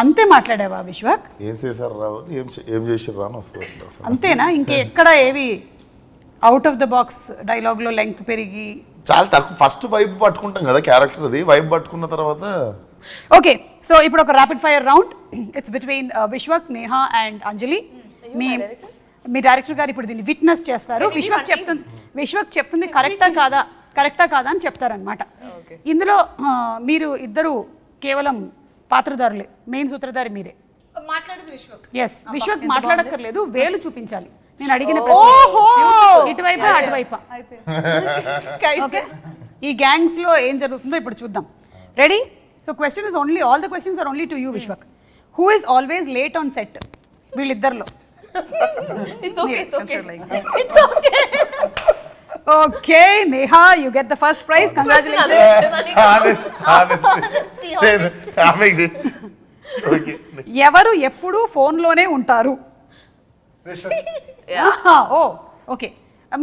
అంతే మాట్లాడావా విశ్వక్? ఏం చేశారు రావు, ఏం చేసారు రాను వస్తుంది. అంతేనా? ఇంకెక్కడ ఏవి అవుట్ ఆఫ్ ద బాక్స్ డైలాగ్లో లెంగ్త్ పెరిగి? చాలా తక్కువ. ఫస్ట్ వైబ్ పట్టుకుంటాం కదా క్యారెక్టర్, అది వైబ్ పట్టుకున్న తర్వాత. ఓకే, సో ఇప్పుడు ఒక rapid fire round. It's between Vishwak, Neha and Anjali. Me director గారు ఇప్పుడు దీన్ని విట్నెస్ చేస్తారు. విశ్వక్ చెప్తుంది కరెక్టా కాదా అని చెప్తారనమాట. ఇందులో మీరు ఇద్దరు కేవలం పాత్రధారులే, మెయిన్ సూత్రధారి మీరే. మాట్లాడేది విశ్వక్. ఎస్, విశ్వక్ మాట్లాడక్కర్లేదు, వేలు చూపించాలి. నేను అడిగిన ఇటువైపు అటువైపు. ఓకే, ఈ గ్యాంగ్స్ లో ఏం జరుగుతుందో ఇప్పుడు చూద్దాం. Ready? So question is only, all the questions are only to you Vishwak. Who is always late on set వీళ్ళిద్దరిలో? Okay Neha, you get the first prize. Congratulations. ఎవరు ఎప్పుడు ఫోన్లోనే ఉంటారు? ఓ ఓకే,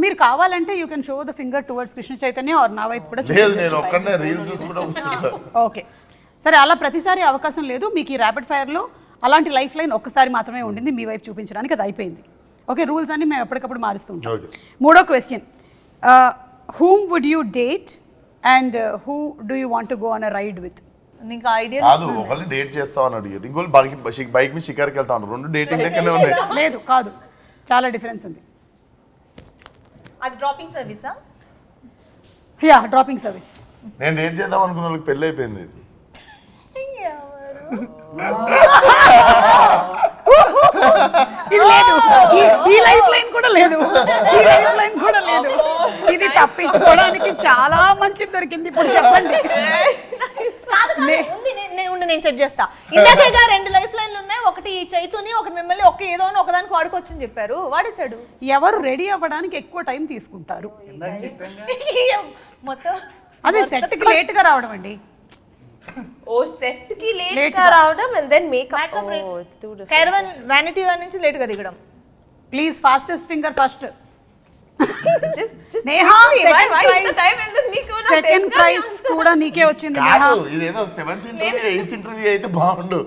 మీరు కావాలంటే you can show the finger towards Krishna Chaitanya or నా వైపు కూడా. ఓకే సరే, అలా ప్రతిసారి అవకాశం లేదు మీకు. ఈ ర్యాపిడ్ ఫైర్లో అలాంటి లైఫ్ లైన్ ఒక్కసారి మాత్రమే ఉండింది మీ వైపు చూపించడానికి, అది అయిపోయింది. ఓకే, రూల్స్ అన్ని మేము ఎప్పటికప్పుడు మారుస్తూ ఉంటాం. మూడో question, whom would you date and who do you want to go on a ride with? నీకు ఐడియా కాదు, ఒకళ్ళని డేట్ చేస్తామని అడిగారు, ఇంకోళ్ళు బైక్ మీద షికార్కి వెళ్తాను. రెండు డేటింగ్ లెక్కనే ఉన్నాయి. లేదు కాదు, చాలా డిఫరెన్స్ ఉంది. అది డ్రాపింగ్ సర్వీసా? Yeah, dropping service. నేను డేట్ చేద్దాం అనుకున్న వాళ్ళకి పెళ్ళి అయిపోయింది. ఈ లైఫ్ లైన్ కూడా లేదు, ఇది తప్పించుకోవడానికి చాలా మంచి దొరికింది. ఇప్పుడు చెప్పండి. నేను సెట్ చేస్తా. ఇందాకేగా రెండు లైఫ్ లైన్లు ఉన్నాయి, ఒకటి చైతుని, ఒకటి మిమ్మల్ని, ఏదో అని ఒకదానికి వాడుకోవచ్చని చెప్పారు, వాడేశాడు. ఎవరు రెడీ అవ్వడానికి ఎక్కువ టైం తీసుకుంటారు? మొత్తం అదే సెట్ కి లేట్ గా రావడం అండి. ఓ సెట్ కి లేట్ గా రావడం and then makeup. Oh it's too different. Caravan vanity van నుంచి లేట్ గా దిగడం. Please fastest finger first. just Neha, second prize కూడా నీకే వచ్చింది నేహా. ఇదేదో 7th ఇంటర్వ్యూ 8th ఇంటర్వ్యూ అయితే బాగుండు.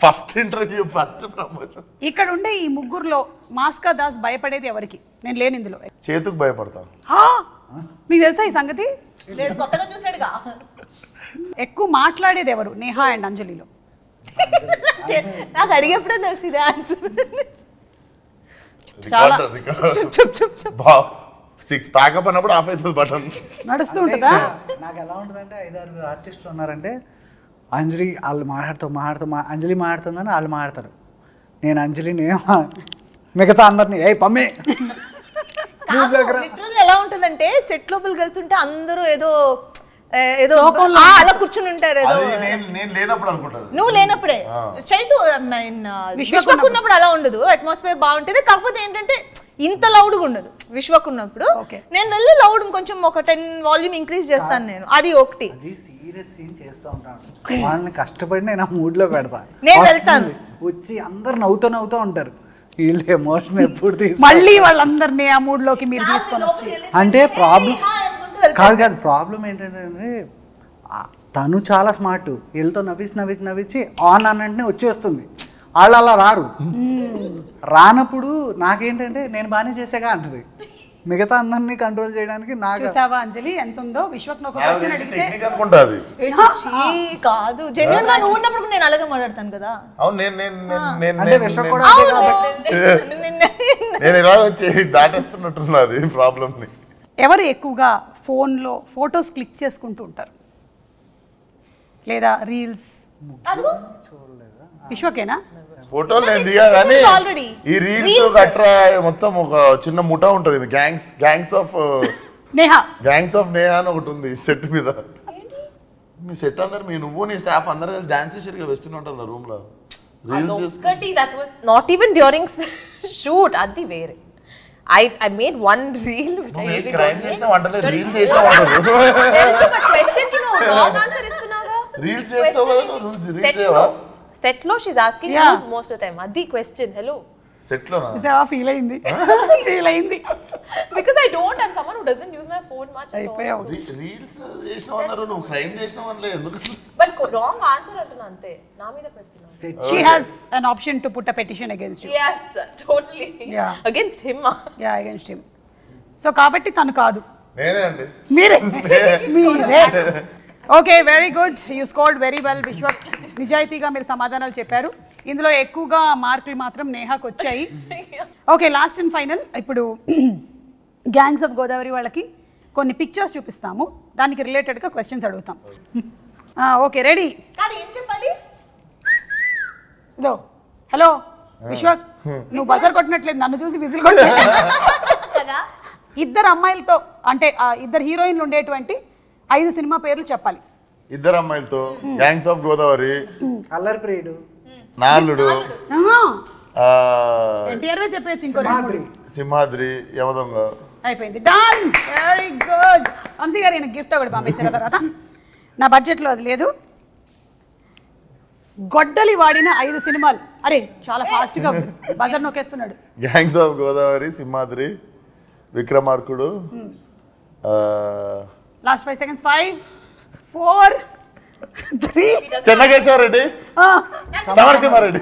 First interview, first promotion. ఇక్కడ ఉండే ఈ ముగ్గురులో మాస్కా దాస్ భయపడేది ఎవరికి? నేను లేని ఇందులో. చేతుకు భయపడతాను. మీకు తెలుసా ఈ సంగతి? లేదు, కొత్తగా చూసాడుగా. ఎక్కువ మాట్లాడేది ఎవరు నేహా అండ్ అంజలిలో? నాకు అడిగేప్పుడే తెలిసింది ఆన్సర్. చాలా 6 ప్యాకప్ అన్నప్పుడు ఆఫ్ అవుతుంది బటన్. నడుస్తూ ఉంటుందా? నాకు ఎలా ఉంటుందంటే 5-6 ఆర్టిస్టులు ఉన్నారంటే అంజలి వాళ్ళు అంజలి మాట్లాడుతుందని వాళ్ళు మాట్లాడతారు, నేను అంజలిని మిగతా అందరినీ ఏ పమ్మి లిటరల్ ఎలా ఉంటుందంటే సెట్ లోపలికి వెళ్తుంటే అందరూ ఏదో అలా కూర్చుని ఉంటారు ఏదో. నేను లేనప్పుడు అనుకుంటాను. నువ్వు లేనప్పుడే చైతు విశ్వక్ ఉన్నప్పుడు అలా ఉండదు, అట్మాస్ఫియర్ బాగుంటుంది. కాకపోతే ఏంటంటే ఇంత లౌడ్గా ఉండదు విశ్వక్ ఉన్నప్పుడు. నేను వెళ్ళి లౌడ్ కొంచెం ఒక 10 వాల్యూమ్ ఇంక్రీజ్ చేస్తాను నేను, అది ఒకటి. అది సీరియస్ సీన్ చేస్తూ ఉంటాను, వాళ్ళని కష్టపడి నేను ఆ మూడ్ లో పెడతా. నేను వెళ్తాను వచ్చి అందరు నవ్వుతూ ఉంటారు, వీళ్ళు ఎమోషన్ ఎప్పుడు తీసి మళ్ళీ వాళ్ళందరినీ ఆ మూడ్ లోకి మీరు తీసుకొని వచ్చి. అంటే ప్రాబ్లం కాదు ప్రాబ్లం ఏంటంటే తను చాలా స్మార్ట్, వీళ్ళతో నవ్వించి ఆన్ అనంటే వచ్చేస్తుంది, వాళ్ళు అలా రారు. రానప్పుడు నాకేంటంటే నేను బాగానే చేసేగా అంటది, మిగతా అందరినీ కంట్రోల్ చేయడానికి నాకు. చూసావా అంజలి ఎంత ఉందో? విశ్వక్ ఒక క్వశ్చన్ అడిగితే కాదు, జెన్యూన్ గా నువ్వు ఉన్నప్పుడు నేను అలాగే మాట్లాడతాను కదా. అంటే విశ్వక్ కూడా నేను ఇలా వచ్చి దాటేస్తున్నట్టున్నది ప్రాబ్లమ్ ని. ఎవరు ఎక్కువగా ఫోన్లో ఫొటోస్ క్లిక్ చేసుకుంటూ ఉంటారు లేదా రీల్స్? విశ్వకేనా? ఫోటోలు నేను దిగా కానీ ఈ రీల్స్ గట్రా మొత్తం ఒక చిన్న ముఠా ఉంటది, గ్యాంగ్స్ ఆఫ్ నేహా అని ఒకటి ఉంది సెట్ మీద. మీ సెట్ అందరు నువ్వు నీ స్టాఫ్ అందరు కలిసి డాన్స్ చేసేది వెస్ట్ ఉంటారు రూమ్ లో. That was not even during shoot, adi vere. I made one reel which I usually crime chesna vantale reels chesna vantadu. But question ki no wrong answer istunaga. Reels chestavu kada no reels cheyava. Set lo she's asking most of the time. Adi question. Hello. Set lo na. Is a feel అయింది. Because I don't, I'm someone who doesn't use my phone much at all. Reels chesna annaru no crime chesna anle enduku. But wrong answer antuna ante na meeda pedtunna. She has an option to put a petition against you. Yes, totally. Yeah. Against him. Yeah, against him. So కాబట్టి తను కాదు, నేనే అండి. మీరే. Okay, very good, you scored very well Vishwak. నిజాయితీగా మీరు సమాధానాలు చెప్పారు. ఇందులో ఎక్కువగా మార్కులు మాత్రం నేహాకు వచ్చాయి. ఓకే, లాస్ట్ అండ్ ఫైనల్, ఇప్పుడు గ్యాంగ్స్ ఆఫ్ గోదావరి వాళ్ళకి కొన్ని పిక్చర్స్ చూపిస్తాము, దానికి రిలేటెడ్గా క్వశ్చన్స్ అడుగుతాం. Okay, ready? ఏం చెప్పాలి? ఇదో హలో విశ్వక్, నువ్వు బజర్ కొట్టినట్లేదు, నన్ను చూసి విజిల్ కొట్టలేదు కదా. ఇద్దరు అమ్మాయిలతో అంటే ఇద్దరు హీరోయిన్లు ఉండేటువంటి 5 సినిమా పేర్లు చెప్పాలి. ఇద్దరు అమ్మాయిలతో గ్యాంగ్స్ ఆఫ్ గోదావరి, అల్లరి ప్రియుడు, నాలుడు, ఎన్టీఆర్ చెప్పచ్చు, ఇంకో సింహాద్రి, యమదొంగ. అయిపోయింది, డన్, వెరీ గుడ్. వంశీ గారు ఈయన గిఫ్ట్ ఒకటి పంపించిన తర్వాత నా బడ్జెట్లో అది లేదు. గొడ్డలి వాడిన 5 సినిమాలు. అరే చాలా ఫాస్ట్గా బజర్ నొక్కేస్తున్నాడు. Gangs of Godavari, Simhadri, Vikramarkudu. Last 5 seconds. 5, 4, 3. Chennakesava Reddy, Samarasimha Reddy.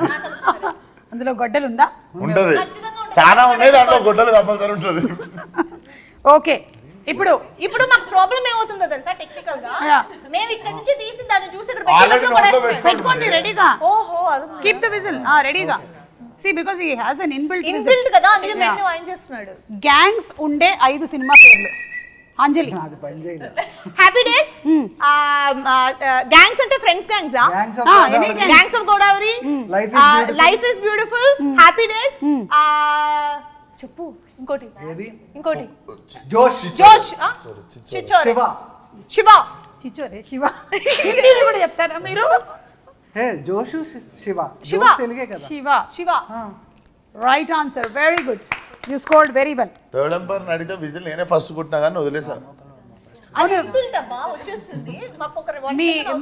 అందులో గొడ్డలు ఉందా? ఉంటది, చాలా ఉన్నాయి, దాంట్లో గొడ్డలు కంపల్సరీ ఉంటుంది. ఓకే, ఇప్పుడు మాకు ప్రాబ్లం ఏమవుతుందో తెలుసా? టెక్నికల్ గా మేము ఇక్కడ నుంచి తీసి దాన్ని చూసి ఇక్కడ పెట్టుకోండి రెడీగా. ఓహో, కీప్ ద విజిల్ రెడీగా. See, because he has an inbuilt కదా, అందుకే మేము వాయిన్ చేస్తున్నాడు. గ్యాంగ్స్ ఉండే 5 సినిమా పేర్లు. అంజలి, అది పని చేయలేదు. హ్యాపీ డేస్, గ్యాంగ్స్ అంటే friends gangs, gangs of Godavari, life is beautiful, happy days. చెప్పు ఇంకోటి, జోష్, చిచ్చోరే, శివ, చిచ్చోరే, శివ కూడా చెప్తారా మీరు? జోషు, శివ, తెలుగే కదా. Shiva, right answer, very good, you scored very well. Third umpire అడిగితే విజిల్ నేనే ఫస్ట్ కొట్టినా కానీ వదిలేసాను.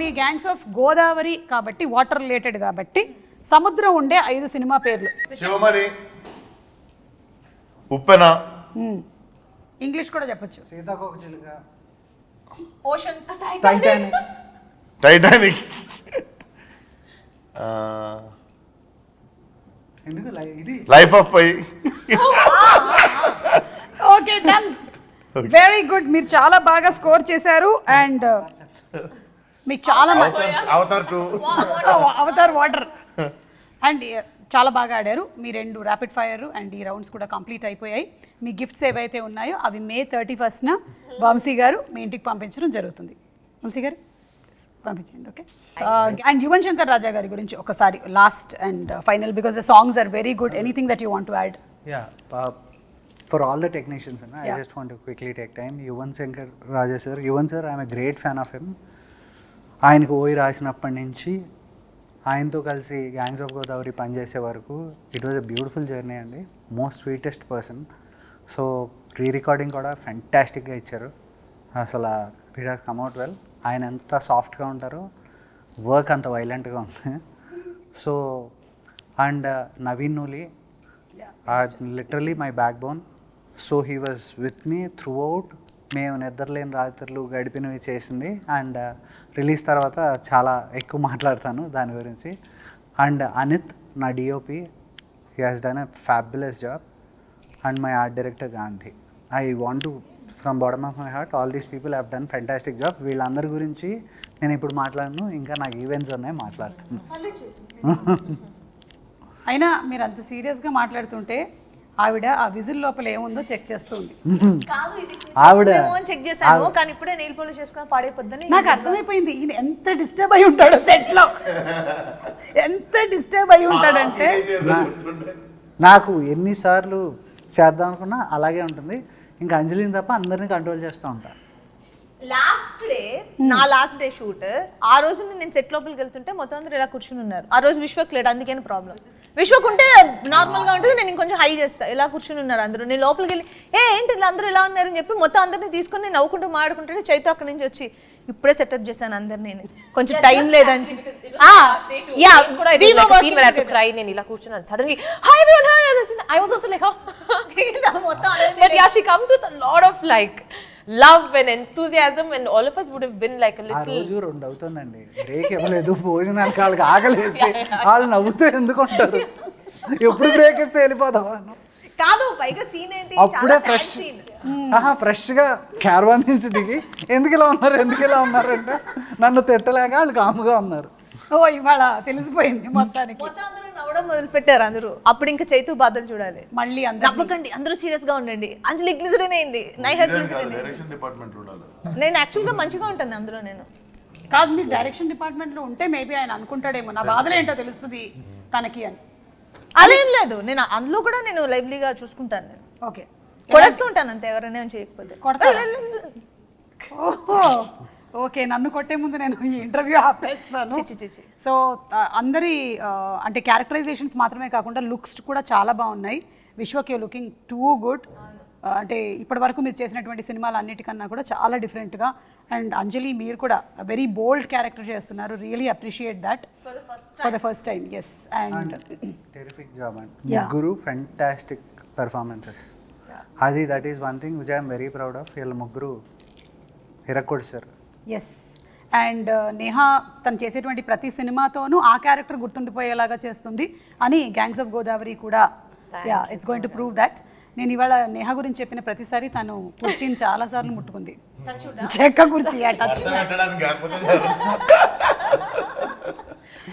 మీ గ్యాంగ్స్ ఆఫ్ గోదావరి కాబట్టి వాటర్ రిలేటెడ్ కాబట్టి సముద్రం ఉండే 5 సినిమా పేర్లు. శివమణి, ఉప్పెన, ఇంగ్లీష్ కూడా చెప్పొచ్చు. సీతాకోకచిలుక, Oceans, Titanic, Life of Pi. Okay, done, very good, మీరు చాలా బాగా స్కోర్ చేశారు. అండ్ మీకు చాలా అవతార్ 2, అవతార్ వాటర్. అండ్ చాలా బాగా ఆడారు. మీ 2 ర్యాపిడ్ ఫైర్ అండ్ ఈ రౌండ్స్ కూడా కంప్లీట్ అయిపోయాయి. మీ గిఫ్ట్స్ ఏవైతే ఉన్నాయో అవి May 31st వంశీ గారు మీ ఇంటికి పంపించడం జరుగుతుంది. వంశీ గారు పంపించండి. ఓకే. అండ్ యువన్ శంకర్ రాజా గారి గురించి ఒకసారి last and final, because the songs are very good. Anything that you want to add? For all the technicians, I just want to quickly take time. Yuvan Shankar Raja sir, Yuvan sir, I am a great fan of him. ఆయనకు ఓయి రాసినప్పటి నుంచి ఆయనతో కలిసి gangs of Godavari పనిచేసే వరకు it was a beautiful journey అండి. Most sweetest person. So recording కూడా ఫెంటాస్టిక్గా ఇచ్చారు. అసలు it has come out well. ఆయన ఎంత సాఫ్ట్గా ఉంటారో వర్క్ అంత వైలెంట్గా ఉంది. So and Naveen Nooli literally my backbone. So he was with me throughout. మేము నిద్రలేని రాత్రులు గడిపినవి చేసింది. అండ్ రిలీజ్ తర్వాత చాలా ఎక్కువ మాట్లాడతాను దాని గురించి. అండ్ అనిత్ నా DOP, he has done a fabulous job. And my art director Gandhi. I want to from bottom of my heart all these people have done fantastic job. వీళ్ళందరి గురించి నేను ఇప్పుడు మాట్లాడను, ఇంకా నాకు ఈవెంట్స్ ఉన్నాయి, మాట్లాడుతాను. అయినా మీరు అంత సీరియస్గా మాట్లాడుతుంటే ఆవిడ ఆ విజిల్ లోపల ఏముందో చెక్ చేస్తుంది. ఆవిడ చెక్ చేశాను కానీ ఇప్పుడే నెయిల్ పాలిష్ చేసుకొని పాడైపోద్దని నాకు అర్థమైపోయింది. ఈయన ఎంత డిస్టర్బ్ అయి ఉంటాడు సెట్లో, ఎంత డిస్టర్బ్ అయి ఉంటాడంటే. నాకు ఎన్నిసార్లు చేద్దాం అనుకున్నా అలాగే ఉంటుంది. ఇంకా అంజలిని తప్ప అందరినీ కంట్రోల్ చేస్తూ ఉంటాను. Last day shoot. ఆ రోజు నేను సెట్ లోపలికి వెళ్తుంటే మొత్తం అందరూ ఇలా కూర్చుని ఉన్నారు. ఆ రోజు విశ్వక్ లేడు, అందుకని ప్రాబ్లం. విశ్వక్ ఉంటే నార్మల్ గా ఉంటుంది, నేను ఇంకొంచెం హై చేస్తా. ఇలా కూర్చుని ఉన్నారు అందరూ. నేను లోపలికి వెళ్ళి ఏంటి ఇలా అందరూ ఇలా ఉన్నారని చెప్పి మొత్తం అందరినీ తీసుకొని నేను నవ్వుకుంటూ మాడుకుంటే చైతు అక్కడి నుంచి వచ్చి ఇప్పుడే సెటప్ చేశాను అందరినీ, నేను కొంచెం టైం లేదని నేను ఇలా కూర్చున్నాను. సడన్లీ హాయ్ ఎవరీవన్ హాయ్ అని వచ్చింది. I was also like but yeah she comes with a lot of like love and enthusiasm, and all of us would have been like a little. ఆ రోజు 2 అవుతుందండి, break ఇవ్వలేదు. భోజనానికి వాళ్ళకి ఆకలేసి వాళ్ళు నవ్వుతూ ఎందుకు ఉంటారు, ఎప్పుడు బ్రేక్ ఇస్తే వెళ్ళిపోతావా కాదు. పైగా సీన్ ఏంటి, అప్పుడే ఫ్రెష్గా క్యారవాన్ నుంచి దిగి ఎందుకు ఇలా ఉన్నారు అంటే నన్ను తిట్టలేక వాళ్ళు కాముగా ఉన్నారు. ఓ ఇవాళ తెలిసిపోయింది మొత్తానికి. మొత్తం అందరూ నవ్వడం మొదలు పెట్టారు అందరూ. అప్పుడు ఇంకా చైతు బాధలు చూడాలి. మళ్ళీ నవ్వకండి, అందరూ సీరియస్ గా ఉండండి. అంజలి గ్లిజరిన్ అయింది, నైహా గ్లిజరిన్. నేను యాక్చువల్ గా మంచిగా ఉంటాను అందులో. నేను కాదు, మీరు డైరెక్షన్ డిపార్ట్మెంట్ లో ఉంటే మేబీ ఆయన అనుకుంటాడేమో నా బాధలు ఏంటో తెలుస్తుంది తనకి అని. అదేం లేదు, నేను అందులో కూడా నేను లైవ్లీగా చూసుకుంటాను. నేను ఓకే కొడేస్తూ ఉంటాను అంతే, ఎవరైనా చేయకపోతే కొడతా. ఓహో ఓకే, నన్ను కొట్టే ముందు నేను ఈ ఇంటర్వ్యూ ఆపేస్తాను. సో అందరి అంటే క్యారెక్టరైజేషన్స్ మాత్రమే కాకుండా లుక్స్ కూడా చాలా బాగున్నాయి. Vishwak you looking too good. అంటే ఇప్పటి వరకు మీరు చేసినటువంటి సినిమాలు అన్నిటికన్నా కూడా చాలా డిఫరెంట్గా. అండ్ అంజలి మీరు కూడా వెరీ బోల్డ్ క్యారెక్టర్ చేస్తున్నారు. Really appreciate that for the first time. Yes, and terrific job and ముగ్గురు ఫెంటాస్టిక్ పెర్ఫార్మెన్సెస్. అది that is one thing which I'm very proud of. వీళ్ళ ముగ్గురు హిరక్కొడిసారు. ఎస్, అండ్ నేహా తను చేసేటువంటి ప్రతి సినిమాతోనూ ఆ క్యారెక్టర్ గుర్తుండిపోయేలాగా చేస్తుంది అని గ్యాంగ్స్ ఆఫ్ గోదావరి కూడా it's going to prove that. నేను ఇవాళ నేహా గురించి చెప్పిన ప్రతిసారి తను కుర్చీని చాలాసార్లు ముట్టుకుంది. చెక్క కుర్చీ touch.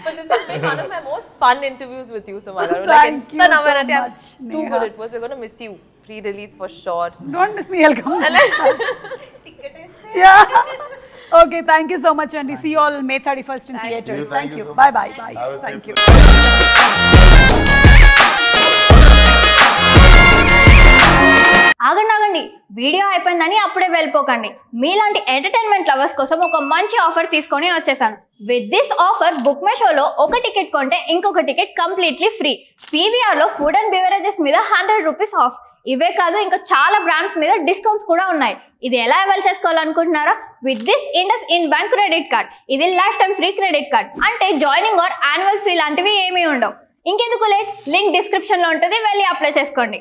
But this has been one of my most fun interviews with you, Samara. Thank you so much, too good it was. We're going to miss you pre-release for sure. Don't miss me, I'll come. Yeah. Okay, thank you so much, and see you all May 31st in theatres. Thank you. Bye bye. Thank you. ఆగండి, video అయిపోయిందని అప్పుడే వెళ్ళిపోకండి. మీలాంటి entertainment lovers కోసం ఒక మంచి offer తీసుకొని వచ్చేసాను. With this offer book my షోలో ఒక టికెట్ కొంటే ఇంకొక టికెట్ కంప్లీట్లీ ఫ్రీ. పీవీఆర్లో ఫుడ్ అండ్ బెవరేజెస్ మీద 100 రూపీస్ ఆఫ్. ఇవే కాదు, ఇంకా చాలా బ్రాండ్స్ మీద డిస్కౌంట్స్ కూడా ఉన్నాయి. ఇది ఎలా అవైల్ చేసుకోవాలనుకుంటున్నారా? With this IndusInd bank credit card. ఇది lifetime free credit card. అంటే జాయినింగ్ ఆర్ యాన్యువల్ ఫీ లాంటివి ఏమీ ఉండవు. ఇంకెందుకు లేట్, లింక్ డిస్క్రిప్షన్లో ఉంటుంది, వెళ్ళి అప్లై చేసుకోండి.